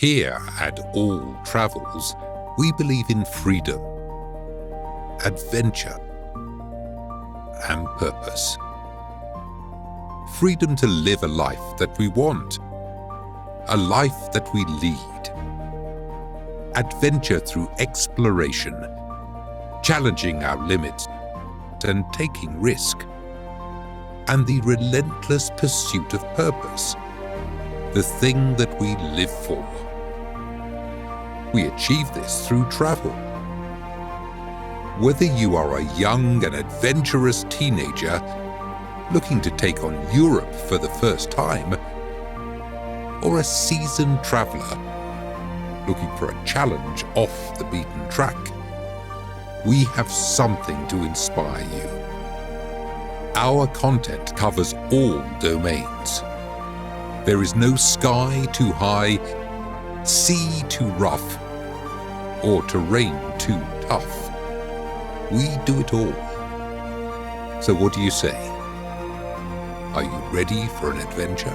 Here at All Travels, we believe in freedom, adventure, and purpose. Freedom to live a life that we want, a life that we lead. Adventure through exploration, challenging our limits and taking risk. And the relentless pursuit of purpose, the thing that we live for. We achieve this through travel. Whether you are a young and adventurous teenager looking to take on Europe for the first time, or a seasoned traveler looking for a challenge off the beaten track, we have something to inspire you. Our content covers all domains. There is no sky too high, sea too rough, or terrain too tough. We do it all. So what do you say? Are you ready for an adventure?